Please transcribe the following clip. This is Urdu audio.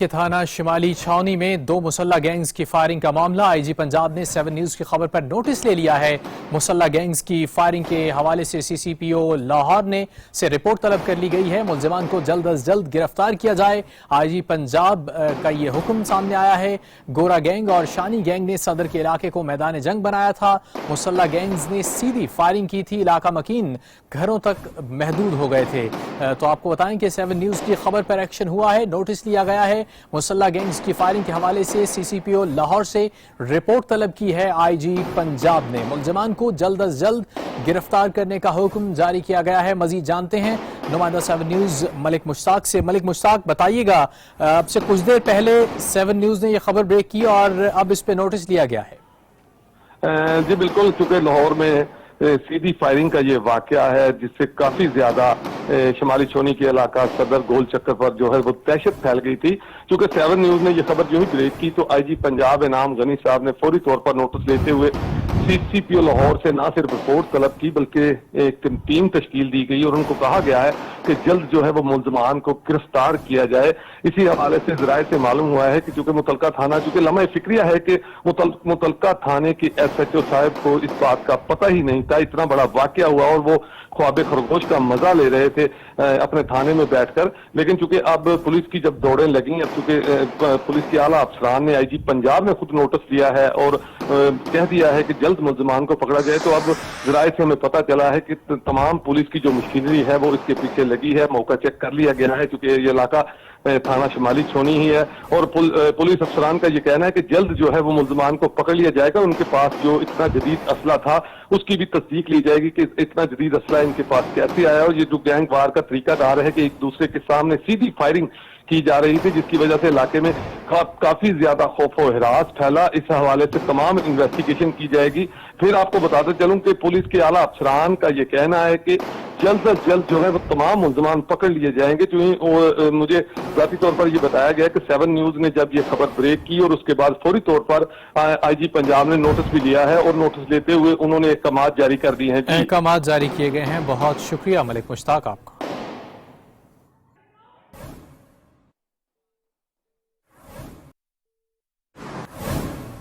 کے تھانہ شمالی چھاونی میں دو مسلح گینگز کی فائرنگ کا معاملہ آئی جی پنجاب نے 7 نیوز کی خبر پر نوٹس لے لیا ہے۔ مسلح گینگز کی فائرنگ کے حوالے سے سی سی پی او لاہور نے سے رپورٹ طلب کر لی گئی ہے۔ ملزمان کو جلد از جلد گرفتار کیا جائے۔ آئی جی پنجاب کا یہ حکم سامنے آیا ہے۔ گورا گینگ اور شانی گینگ نے صدر کے علاقے کو میدان جنگ بنایا تھا۔ مسلح گینگز نے سیدھی فائرنگ کی تھی۔ علاقہ مکین گھروں تک محدود ہو گئے تھے۔ تو آپ کو بتائیں کہ 7 نیوز کی خبر پر ایکشن ہوا ہے، نوٹس لیا گیا ہے۔ مسلح گینگز کی فائرنگ کے حوالے سے سی سی پی او لاہور سے رپورٹ طلب کی ہے آئی جی پنجاب نے۔ ملزمان کو جلد از جلد گرفتار کرنے کا حکم جاری کیا گیا ہے۔ مزید جانتے ہیں نمائندہ 7 نیوز ملک مشتاق سے۔ ملک مشتاق، بتائیے گا، اب سے کچھ دیر پہلے 7 نیوز نے یہ خبر بریک کی اور اب اس پہ نوٹس لیا گیا ہے۔ جی بالکل، چونکہ لاہور میں سیدھی فائرنگ کا یہ واقعہ ہے جس سے کافی زیادہ شمالی چھونی کے علاقہ صدر گول چکر پر جو ہے وہ دہشت پھیل گئی تھی۔ چونکہ 7 نیوز نے یہ خبر جو ہی بریک کی تو آئی جی پنجاب انعام غنی صاحب نے فوری طور پر نوٹس لیتے ہوئے سی سی پی او لاہور سے نہ صرف رپورٹ طلب کی بلکہ ایک ٹیم تشکیل دی گئی اور ان کو کہا گیا ہے کہ جلد جو ہے وہ ملزمان کو گرفتار کیا جائے۔ اسی حوالے سے ذرائع سے معلوم ہوا ہے کہ چونکہ متعلقہ تھانہ، چونکہ لمحہ فکریہ ہے کہ متعلقہ تھانے کے ایس ایچ او صاحب کو اس بات کا پتہ ہی نہیں تھا، اتنا بڑا واقعہ ہوا اور وہ خواب خرگوش کا مزہ لے رہے تھے اپنے تھانے میں بیٹھ کر۔ لیکن چونکہ اب پولیس کی جب دوڑیں لگیں، اب چونکہ پولیس کے اعلیٰ افسران نے آئی جی پنجاب نے خود نوٹس لیا ہے اور کہہ دیا ہے کہ جلد ملزمان کو پکڑا جائے، تو اب ذرائع سے ہمیں پتہ چلا ہے کہ تمام پولیس کی جو مشینری ہے وہ اس کے پیچھے لگی ہے۔ موقع چیک کر لیا گیا ہے چونکہ یہ علاقہ تھانہ شمالی چھونی ہی ہے اور پولیس افسران کا یہ کہنا ہے کہ جلد جو ہے وہ ملزمان کو پکڑ لیا جائے گا۔ ان کے پاس جو اتنا جدید اسلحہ تھا اس کی بھی تصدیق لی جائے گی کہ اتنا جدید اسلحہ ان کے پاس کیسے آیا، اور یہ جو گینگ وار کا طریقہ کار ہے کہ ایک دوسرے کے سامنے سیدھی فائرنگ کی جا رہی تھی، جس کی وجہ سے علاقے میں کافی زیادہ خوف و ہراس پھیلا۔ اس حوالے سے تمام انویسٹیگیشن کی جائے گی۔ پھر آپ کو بتاتے چلوں کہ پولیس کے اعلیٰ افسران کا یہ کہنا ہے کہ جلد از جلد جو ہے وہ تمام ملزمان پکڑ لیے جائیں گے۔ مجھے ذاتی طور پر یہ بتایا گیا کہ 7 نیوز نے جب یہ خبر بریک کی اور اس کے بعد فوری طور پر آئی جی پنجاب نے نوٹس بھی لیا ہے اور نوٹس لیتے ہوئے انہوں نے احکامات جاری کر دیے ہیں۔ احکامات جاری کیے گئے ہیں۔ بہت شکریہ ملک مشتاق آپ کا۔